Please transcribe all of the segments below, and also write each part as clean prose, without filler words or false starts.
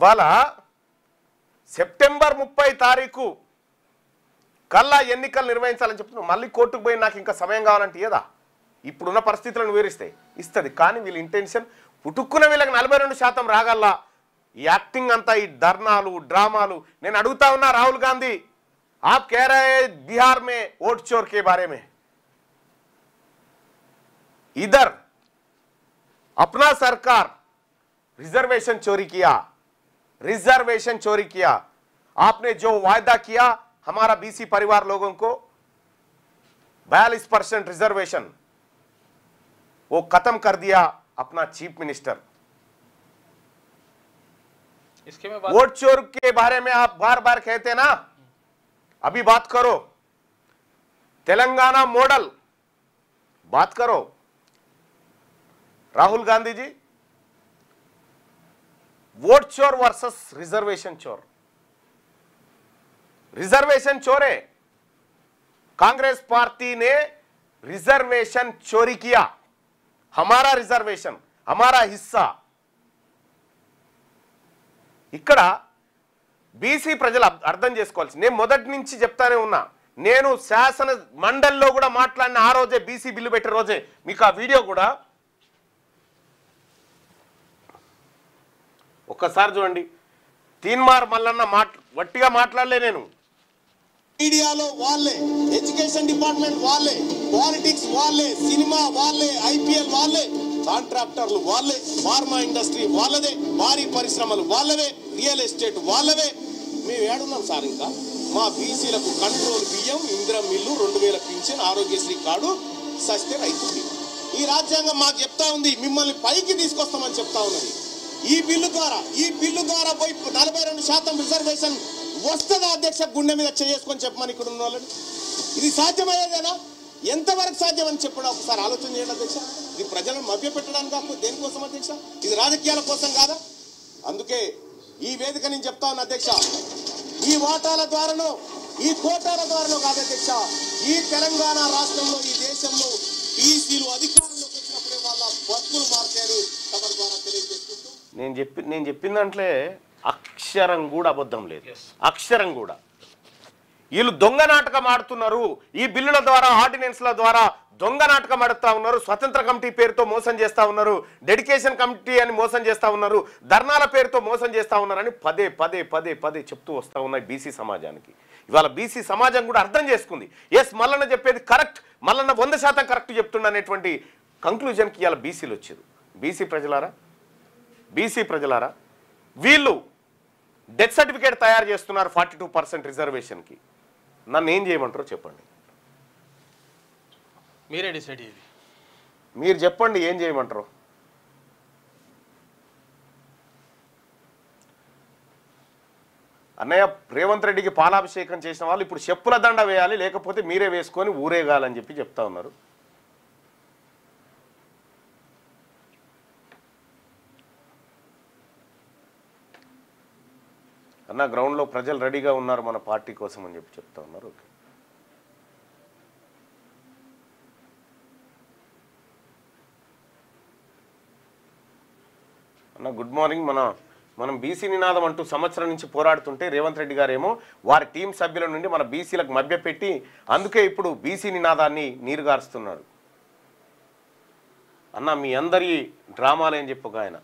ఇవాళ సెప్టెంబర్ 30 తారీఖు కల్లా ఎన్నికలు నిర్వహించాలని చెప్తున్నావు. మళ్ళీ కోర్టుకు పోయి నాకు ఇంకా సమయం కావాలంటే ఏదా ఇప్పుడున్న పరిస్థితులను వివరిస్తే ఇస్తుంది. కానీ వీళ్ళ ఇంటెన్షన్ పుట్టుక్కున్న వీళ్ళకి 42% రాగల్లా. ఈ యాక్టింగ్ అంతా, ఈ ధర్నాలు, డ్రామాలు. నేను అడుగుతా ఉన్నా రాహుల్ గాంధీ, आप कह रहे हैं बिहार में वोट चोर के बारे में, इधर अपना सरकार रिजर्वेशन चोरी किया, रिजर्वेशन चोरी किया. आपने जो वायदा किया हमारा बीसी परिवार लोगों को 42% रिजर्वेशन, वो खत्म कर दिया अपना चीफ मिनिस्टर. इसके में वोट चोर के बारे में आप बार बार कहते ना, अभी बात करो. तेलंगाना मॉडल बात करो. राहुल गांधी जी, वोट चोर वर्सेस रिजर्वेशन चोर. रिजर्वेशन चोर है. कांग्रेस पार्टी ने रिजर्वेशन चोरी किया. हमारा रिजर्वेशन, हमारा हिस्सा. ఇక్కడ బీసీ ప్రజలు అర్థం చేసుకోవాల్సి, నేను మొదటి నుంచి చెప్తానే ఉన్నా. నేను శాసన మండలిలో కూడా మాట్లాడిన ఆ రోజే, బీసీ బిల్లు పెట్టే రోజే, మీకు ఆ వీడియో కూడా ఒక్కసారి చూడండి. తీన్మార్ మల్లన్న వట్టిగా మాట్లాడలే నేను. మీడియాలో వాళ్ళే, ఎడ్యుకేషన్ డిపార్ట్మెంట్ వాళ్ళే, పాలిటిక్స్ వాళ్ళే, సినిమా వాళ్ళే, ఐపీఎల్ వాళ్ళే, కాంట్రాక్టర్లు వాళ్ళే, ఫార్మా ఇండస్ట్రీ వాళ్ళదే, భారీ పరిశ్రమలు వాళ్ళవే, రియల్ ఎస్టేట్ వాళ్ళవే. మేము ఏడున్నాం సార్. ఇంకా మా బీసీలకు కంట్రోల్ బియ్యం, Indira mill, 2000 pension, Aarogyasri card sustain అవుతుంది. ఈ రాజ్యాంగం మాకు చెప్తా ఉంది, మిమ్మల్ని పైకి తీసుకొస్తామని చెప్తా ఉన్నది. ఈ బిల్లు ద్వారా పోయి 42% రిజర్వేషన్ వస్తుందా అధ్యక్ష? గుండె మీద చేసుకొని చెప్పమని ఇక్కడ ఉన్న వాళ్ళని. ఇది సాధ్యమయ్యేదేనా? ఎంతవరకు సాధ్యమని చెప్పడం ఒకసారి ఆలోచన చేయండి అధ్యక్ష. ఇది ప్రజలను మభ్యపెట్టడానికి కాదు, దేనికోసం అధ్యక్ష? ఇది రాజకీయాల కోసం కాదా? అందుకే ఈ వేదిక నేను చెప్తా ఉన్నా అధ్యక్ష, ఈ వాటాల ద్వారానో, ఈ కోటాల ద్వారానో కాదు అధ్యక్ష, ఈ తెలంగాణ రాష్ట్రంలో, ఈ దేశంలో బీసీలు అధికారంలోకి వచ్చినప్పుడే వాళ్ళ బతుకులు మారుతాయని తమ ద్వారా తెలియజేసుకుంటూ, నేను చెప్పిన దాంట్లో అక్షరం కూడా అబద్ధం లేదు. అక్షరం కూడా. వీళ్ళు దొంగ నాటకం ఆడుతున్నారు. ఈ బిల్లుల ద్వారా, ఆర్డినెన్స్ల ద్వారా దొంగ నాటకం ఆడుతూ ఉన్నారు. స్వతంత్ర కమిటీ పేరుతో మోసం చేస్తూ ఉన్నారు. డెడికేషన్ కమిటీ అని మోసం చేస్తూ ఉన్నారు. ధర్నాల పేరుతో మోసం చేస్తూ ఉన్నారని పదే పదే పదే పదే చెప్తూ వస్తూ ఉన్నాయి బీసీ సమాజానికి. ఇవాళ బీసీ సమాజం కూడా అర్థం చేసుకుంది. ఎస్, మల్లన్న చెప్పేది కరెక్ట్, మల్లన్న 100% కరెక్ట్ చెప్తుండ అనేటువంటి కంక్లూజన్కి ఇవాళ బీసీలు వచ్చారు. బీసీ ప్రజలారా, వీళ్ళు డెత్ సర్టిఫికేట్ తయారు చేస్తున్నారు 42% రిజర్వేషన్కి. నన్ను ఏం చేయమంటారో చెప్పండి. మీరే డిసైడ్ చేయండి. మీరు చెప్పండి ఏం చేయమంటారు. అన్నయ్య, రేవంత్ రెడ్డికి పాలాభిషేకం చేసిన వాళ్ళు ఇప్పుడు చెప్పుల దండ వేయాలి, లేకపోతే మీరే వేసుకొని ఊరేగాలని చెప్పి చెప్తా ఉన్నారు. అన్న, గ్రౌండ్లో ప్రజలు రెడీగా ఉన్నారు మన పార్టీ కోసం అని చెప్పి చెప్తా ఉన్నారు. ఓకే, అన్న గుడ్ మార్నింగ్. మనం బీసీ నినాదం అంటూ సంవత్సరం నుంచి పోరాడుతుంటే రేవంత్ రెడ్డి గారేమో వారి టీం సభ్యుల నుండి మన బీసీలకు మభ్యపెట్టి అందుకే ఇప్పుడు బీసీ నినాదాన్ని నీరుగారుస్తున్నాడు. అన్న, మీ అందరి డ్రామాలేం చెప్పక ఆయన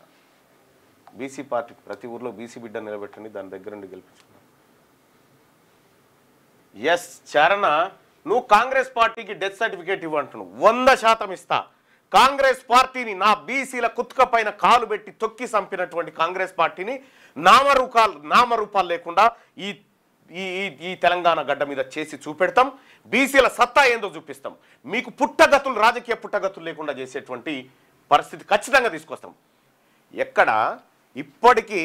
బీసీ పార్టీ ప్రతి ఊర్లో బీసీ బిడ్డ నిలబెట్టండి, దాని దగ్గర నుండి గెలిపించుకున్నాను. ఎస్ చరణ, నువ్వు కాంగ్రెస్ పార్టీకి డెత్ సర్టిఫికేట్ ఇవ్వంటున్నావు. 100% ఇస్తా. కాంగ్రెస్ పార్టీని, నా బీసీల కుత్క పైన కాలు పెట్టి తొక్కి చంపినటువంటి కాంగ్రెస్ పార్టీని నామరూపాలు లేకుండా ఈ తెలంగాణ గడ్డ మీద చేసి చూపెడతాం. బీసీల సత్తా ఏందో చూపిస్తాం. మీకు పుట్టగతులు, రాజకీయ పుట్టగతులు లేకుండా చేసేటువంటి పరిస్థితి ఖచ్చితంగా తీసుకొస్తాం. ఎక్కడ ఇప్పటికీ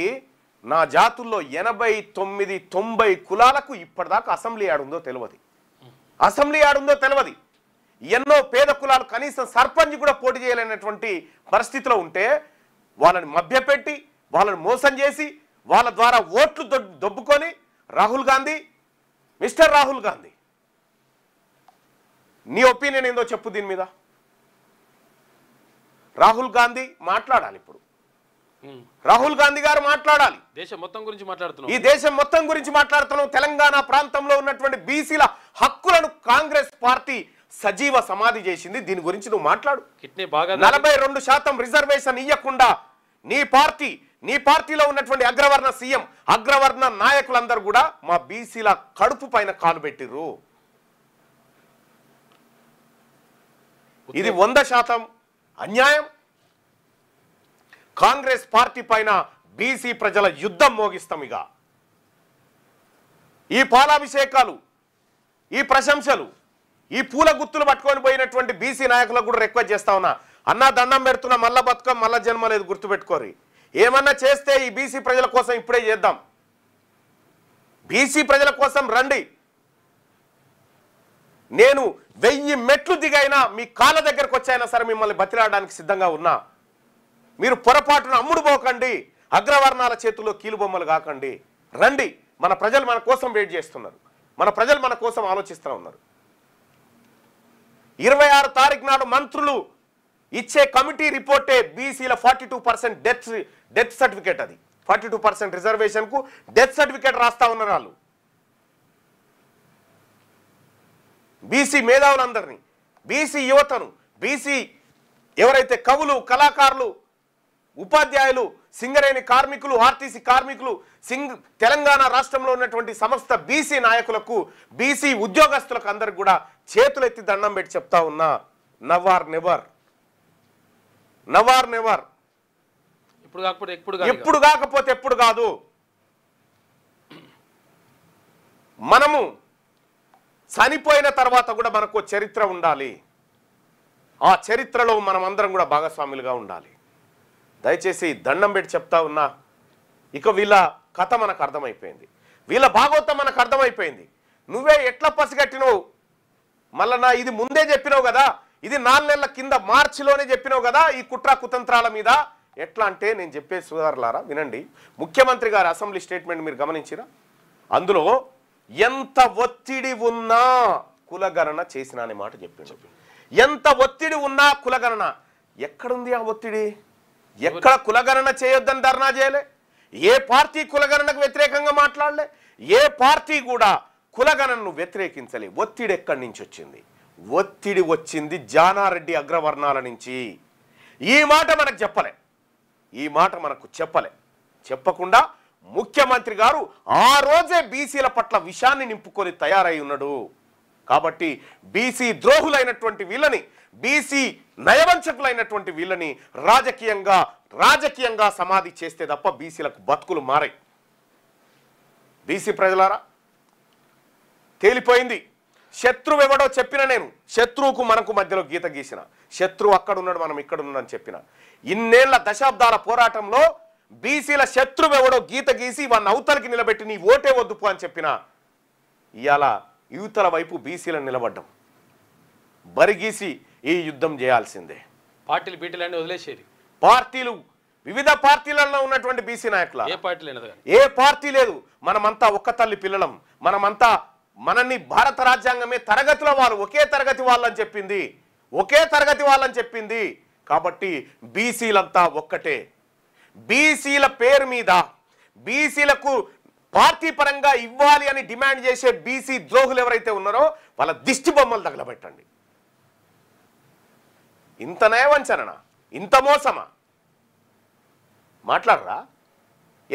నా జాతుల్లో 89-90 కులాలకు ఇప్పటిదాకా అసెంబ్లీ ఆడుందో తెలియదు. ఎన్నో పేద కులాలు కనీసం సర్పంచ్ కూడా పోటీ చేయలేనటువంటి పరిస్థితిలో ఉంటే వాళ్ళని మభ్యపెట్టి, వాళ్ళని మోసం చేసి, వాళ్ళ ద్వారా ఓట్లు దొబ్బుకొని మిస్టర్ రాహుల్ గాంధీ, నీ ఒపీనియన్ ఏందో చెప్పు దీని మీద. రాహుల్ గాంధీ మాట్లాడాలి ఇప్పుడు. రాహుల్ గాంధీ గారు మాట్లాడాలి. దేశం మొత్తం గురించి మాట్లాడుతున్నాం. ఈ దేశం మొత్తం గురించి మాట్లాడుతున్నాం. తెలంగాణ ప్రాంతంలో ఉన్నటువంటి బీసీల హక్కులను కాంగ్రెస్ పార్టీ సజీవ సమాధి చేసింది. దీని గురించి నువ్వు మాట్లాడు. కిడ్నీ బాగా 42% రిజర్వేషన్ ఇవ్వకుండా నీ పార్టీలో ఉన్నటువంటి అగ్రవర్ణ సీఎం, అగ్రవర్ణ నాయకులందరూ కూడా మా బీసీల కడుపు పైన కాలు పెట్టిర్రు. ఇది 100% అన్యాయం. కాంగ్రెస్ పార్టీ పైన బీసీ ప్రజల యుద్ధం మోగిస్తాం. ఇక ఈ పాలాభిషేకాలు, ఈ ప్రశంసలు, ఈ పూల గుత్తులు పట్టుకొని పోయినటువంటి బీసీ నాయకులకు కూడా రిక్వెస్ట్ చేస్తా ఉన్నా, అన్నా దండం పెడుతున్నా, మళ్ళా బతుకం మళ్ళా జన్మ లేదు, గుర్తుపెట్టుకోరి. ఏమన్నా చేస్తే ఈ బీసీ ప్రజల కోసం ఇప్పుడే చేద్దాం. బీసీ ప్రజల కోసం రండి. నేను 1000 మెట్లు దిగైనా మీ కాళ్ళ దగ్గరకు వచ్చైనా సరే మిమ్మల్ని బతిలాడడానికి సిద్ధంగా ఉన్నా. మీరు పొరపాటున అమ్ముడు పోకండి, అగ్రవర్ణాల చేతుల్లో కీలుబొమ్మలు కాకండి. రండి. మన ప్రజలు మన కోసం వెయిట్ చేస్తున్నారు. మన ప్రజలు మన కోసం ఆలోచిస్తూ ఉన్నారు. 26 తారీఖు నాడు మంత్రులు ఇచ్చే కమిటీ రిపోర్టే బీసీల 42% డెత్ సర్టిఫికేట్. అది 42% రిజర్వేషన్ కు డెత్ సర్టిఫికేట్ రాస్తా ఉన్నారు వాళ్ళు. బీసీ మేధావులందరినీ, బీసీ యువతను, బీసీ ఎవరైతే కవులు, కళాకారులు, ఉపాధ్యాయులు, సింగరేణి కార్మికులు, ఆర్టీసీ కార్మికులు, తెలంగాణ రాష్ట్రంలో ఉన్నటువంటి సమస్త బీసీ నాయకులకు, బీసీ ఉద్యోగస్తులకు అందరికి కూడా చేతులెత్తి దండం పెట్టి చెప్తా ఉన్నా, నవార్ నెవర్. ఎప్పుడు కాకపోతే ఎప్పుడు కాదు. మనము చనిపోయిన తర్వాత కూడా మనకు చరిత్ర ఉండాలి. ఆ చరిత్రలో మనం అందరం కూడా భాగస్వాములుగా ఉండాలి. దయచేసి దండం పెట్టి చెప్తా ఉన్నా, ఇక వీళ్ళ కథ మనకు అర్థమైపోయింది, వీళ్ళ భాగవతం మనకు అర్థమైపోయింది. నువ్వే ఎట్లా పసిగట్టినవు? మళ్ళా ఇది ముందే చెప్పినావు కదా, ఇది 4 నెలల కింద మార్చిలోనే చెప్పినావు కదా ఈ కుట్ర కుతంత్రాల మీద. ఎట్లా అంటే నేను చెప్పే సోదరులారా వినండి. ముఖ్యమంత్రి గారి అసెంబ్లీ స్టేట్మెంట్ మీరు గమనించిరా? అందులో ఎంత ఒత్తిడి ఉన్నా కులగణన చేసిన అనే మాట చెప్పిండు. ఎంత ఒత్తిడి ఉన్నా కులగణన. ఎక్కడుంది ఆ ఒత్తిడి? ఎక్కడ కులగణన చేయొద్దని ధర్నా చేయలే. ఏ పార్టీ కులగణనకు వ్యతిరేకంగా మాట్లాడలే. ఏ పార్టీ కూడా కులగణనను వ్యతిరేకించలే. ఒత్తిడి ఎక్కడి నుంచి వచ్చింది? ఒత్తిడి వచ్చింది జానారెడ్డి అగ్రవర్ణాల నుంచి. ఈ మాట మనకు చెప్పలే. చెప్పకుండా ముఖ్యమంత్రి గారు ఆ రోజే బీసీల పట్ల విషాన్ని నింపుకొని తయారై ఉన్నాడు. కాబట్టి బీసీ ద్రోహులైనటువంటి వీళ్ళని, బీసీ నయవంచకులైనటువంటి వీళ్ళని రాజకీయంగా సమాధి చేస్తే తప్ప బీసీలకు బతుకులు మారాయి. బీసీ ప్రజలారా తేలిపోయింది. శత్రువు ఎవడో చెప్పిన, నేను శత్రువుకు మనకు మధ్యలో గీత గీసిన, శత్రువు అక్కడున్నాడు మనం ఇక్కడున్నాడని చెప్పిన, ఇన్నేళ్ల దశాబ్దాల పోరాటంలో బీసీల శత్రువు ఎవడో గీత గీసి వాడిని అవతలకి నిలబెట్టి నీ ఓటే వద్దుపు అని చెప్పిన, ఇవాళ యువతల వైపు బీసీలను నిలబడ్డం, బరిగీసి ఈ యుద్ధం చేయాల్సిందే. పార్టీలు బీటీలన్నీ వదిలేసేది. పార్టీలు, వివిధ పార్టీలలో ఉన్నటువంటి బీసీ నాయకుల ఏ పార్టీ లేదు. మనమంతా ఒక్క తల్లి పిల్లలం. మనల్ని భారత రాజ్యాంగమే తరగతిలో వాళ్ళు ఒకే తరగతి వాళ్ళని చెప్పింది. కాబట్టి బీసీలంతా ఒక్కటే. బీసీల పేరు మీద బీసీలకు పార్టీ పరంగా ఇవ్వాలి అని డిమాండ్ చేసే బీసీ ద్రోహులు ఎవరైతే ఉన్నారో వాళ్ళ దిష్టి బొమ్మలు తగలబెట్టండి. ఇంత నయవంచననా? ఇంత మోసమా? మాట్లాడరా?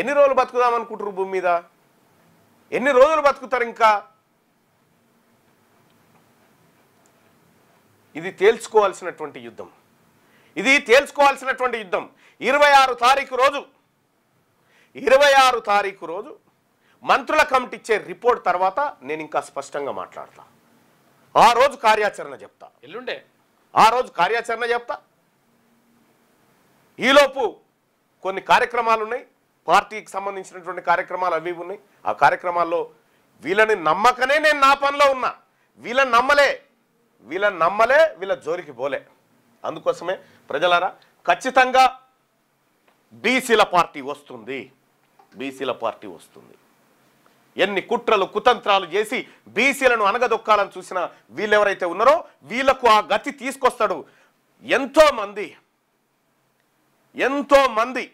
ఎన్ని రోజులు బతుకుదాం అనుకుంటారు భూమి మీద? ఎన్ని రోజులు బతుకుతారు ఇంకా? ఇది తేల్చుకోవాల్సినటువంటి యుద్ధం. 26 తారీఖు రోజు మంత్రుల కమిటీ ఇచ్చే రిపోర్ట్ తర్వాత నేను ఇంకా స్పష్టంగా మాట్లాడతా. ఆ రోజు కార్యాచరణ చెప్తా. ఈలోపు కొన్ని కార్యక్రమాలు ఉన్నాయి, పార్టీకి సంబంధించినటువంటి కార్యక్రమాలు అవి ఉన్నాయి. ఆ కార్యక్రమాల్లో వీళ్ళని నమ్మకనే నేను నా పనిలో ఉన్నా. వీళ్ళని నమ్మలే, వీళ్ళ జోలికి పోలే. అందుకోసమే ప్రజలారా ఖచ్చితంగా బీసీల పార్టీ వస్తుంది. ఎన్ని కుట్రలు కుతంత్రాలు చేసి బీసీలను అనగదొక్కాలని చూసిన వీళ్ళెవరైతే ఉన్నారో వీళ్ళకు ఆ గతి తీసుకొస్తాడు. ఎంతో మంది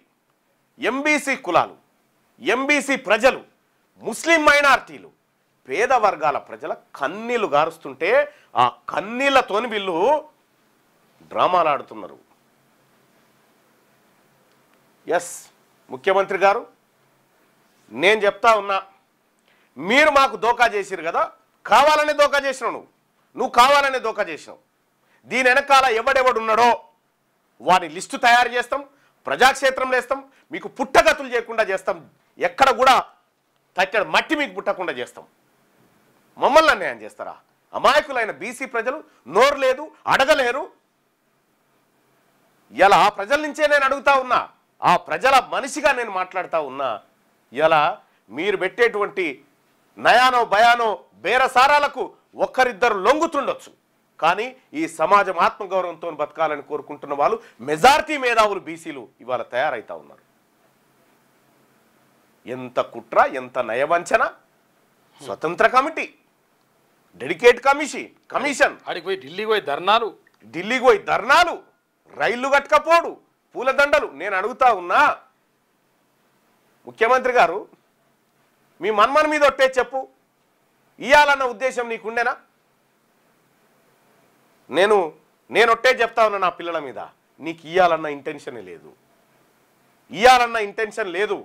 ఎంబీసీ కులాలు, ఎంబీసీ ప్రజలు, ముస్లిం మైనారిటీలు, పేద వర్గాల ప్రజల కన్నీళ్లు గారుస్తుంటే ఆ కన్నీళ్లతోని వీళ్ళు డ్రామాలు ఆడుతున్నారు. ఎస్ ముఖ్యమంత్రి గారు, నేను చెప్తా ఉన్నా, మీరు మాకు దోకా చేసిరు కదా, కావాలనే దోకా చేసినావు, నువ్వు కావాలనే దోకా చేసినావు. దీని వెనకాల ఎవడెవడున్నాడో వారి లిస్టు తయారు చేస్తాం, ప్రజాక్షేత్రంలో వేస్తాం, మీకు పుట్టగతులు చేయకుండా చేస్తాం, ఎక్కడ కూడా తట్టడి మట్టి మీకు పుట్టకుండా చేస్తాం. మమ్మల్ని అన్యాయం చేస్తారా? అమాయకులైన బీసీ ప్రజలు నోరు లేదు, అడగలేరు. ఇలా ఆ ప్రజల నుంచే నేను అడుగుతా ఉన్నా, ఆ ప్రజల మనిషిగా నేను మాట్లాడుతూ ఉన్నా. ఇలా మీరు పెట్టేటువంటి నయానో భయానో బేరసారాలకు ఒక్కరిద్దరు లొంగుతుండొచ్చు, కానీ ఈ సమాజం ఆత్మగౌరవంతో బతకాలని కోరుకుంటున్న వాళ్ళు మెజారిటీ మేధావులు బీసీలు ఇవాళ తయారైతా ఉన్నారు. ఎంత కుట్ర, ఎంత నయవంచన! స్వతంత్ర కమిటీ, డెడికేట్ కమిషన్, ఆడికి పోయి ఢిల్లీకి పోయి ధర్నాలు, రైళ్లు కట్టకపోడు, పూలదండలు. నేను అడుగుతా ఉన్నా, ముఖ్యమంత్రి గారు, మీ మన్మన్ మీద ఒట్టే చెప్పు, ఇయ్యాలన్న ఉద్దేశం నీకుండేనా? నేను ఒట్టే చెప్తా ఉన్నా, నా పిల్లల మీద నీకు ఇయ్యాలన్న ఇంటెన్షన్ లేదు, ఇయ్యాలన్న ఇంటెన్షన్ లేదు.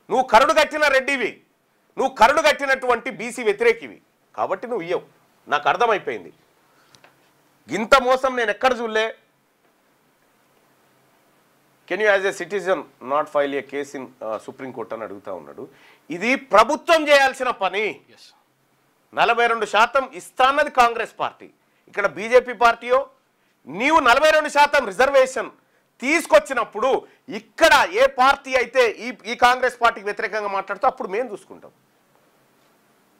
నువ్వు కరుడు కట్టిన రెడ్డివి, నువ్వు కరుడు కట్టినటువంటి బీసీ వ్యతిరేకివి, కాబట్టి నువ్వు ఇయ్యవు. నాకు అర్థమైపోయింది. ఇంత మోసం నేను ఎక్కడ చూడలే. Can you as a citizen not file A case in supreme court అని అడుగుతా ఉన్నాడు. ఇది ప్రభుత్వం చేయాల్సిన పని. 42% ఇస్తాన్నది కాంగ్రెస్ పార్టీ, ఇక్కడ బీజేపీ పార్టీయో. నీవు 42% రిజర్వేషన్ తీసుకొచ్చినప్పుడు ఇక్కడ ఏ పార్టీ అయితే ఈ కాంగ్రెస్ పార్టీకి వ్యతిరేకంగా మాట్లాడుతూ అప్పుడు మేము చూసుకుంటాం.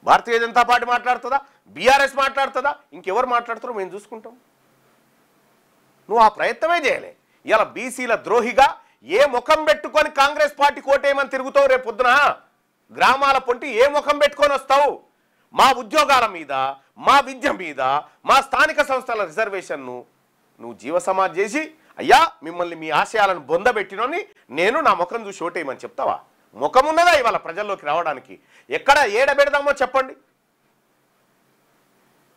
భారతీయ జనతా పార్టీ మాట్లాడుతుందా, బీఆర్ఎస్ మాట్లాడుతుందా, ఇంకెవరు మాట్లాడుతారో మేము చూసుకుంటాం. నువ్వు ఆ ప్రయత్నమే చేయలే. ఇలా బీసీల ద్రోహిగా ఏ ముఖం పెట్టుకొని కాంగ్రెస్ పార్టీ కోటేయమని తిరుగుతావు? రేపు పొద్దున గ్రామాల పొంటి ఏ ముఖం పెట్టుకొని వస్తావు? మా ఉద్యోగాల మీద, మా విద్య మీద, మా స్థానిక సంస్థల రిజర్వేషన్ను నువ్వు జీవసమాధి చేసి, అయ్యా మిమ్మల్ని మీ ఆశయాలను బొందబెట్టినోని నేను నా ముఖం చూసి ఓటేయమని చెప్తావా? ముఖం ఉన్నదా ఇవాళ ప్రజల్లోకి రావడానికి? ఎక్కడ ఏడబెడదామో చెప్పండి.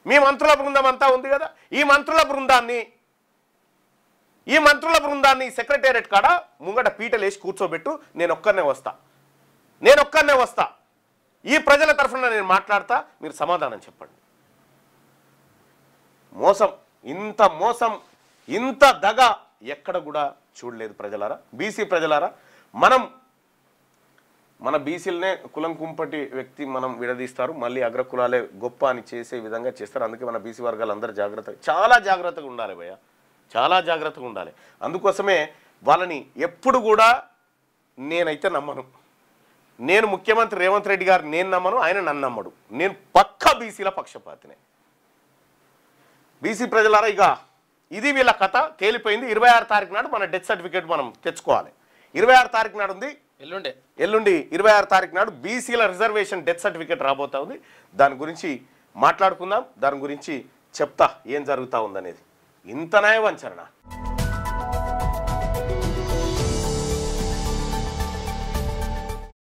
మీ మంత్రుల బృందం అంతా ఉంది కదా, ఈ మంత్రుల బృందాన్ని సెక్రటేరియట్ కాడ ముంగట పీటలు వేసి కూర్చోబెట్టు, నేను ఒక్కనే వస్తా, ఈ ప్రజల తరఫున నేను మాట్లాడతా, మీరు సమాధానం చెప్పండి. మోసం, ఇంత దగ ఎక్కడ కూడా చూడలేదు ప్రజలారా, బీసీ ప్రజలారా. మన బీసీలనే కులం కుంపటి వ్యక్తి మనం విడదీస్తారు, మళ్ళీ అగ్రకులాలే గొప్ప అని చేసే విధంగా చేస్తారు. అందుకే మన బీసీ వర్గాలు అందరూ చాలా జాగ్రత్తగా ఉండాలి భయ్య, చాలా జాగ్రత్తగా ఉండాలి. అందుకోసమే వాళ్ళని ఎప్పుడు కూడా నేనైతే నమ్మను. నేను ముఖ్యమంత్రి రేవంత్ రెడ్డి గారు నేను నమ్మను, ఆయన నన్ను నమ్మడు. నేను పక్కా బీసీల పక్షపాతినే. బీసీ ప్రజలారా, ఇక ఇది వీళ్ళ కథ తేలిపోయింది. 26 తారీఖు నాడు మన డెత్ సర్టిఫికేట్ మనం తెచ్చుకోవాలి. 26 తారీఖు నాడు ఉంది, ఎల్లుండి 26 తారీఖు నాడు బీసీల రిజర్వేషన్ డెత్ సర్టిఫికేట్ రాబోతా ఉంది. దాని గురించి మాట్లాడుకుందాం, దాని గురించి చెప్తా ఏం జరుగుతూ ఉందనేది. ఇంత నయవంచన.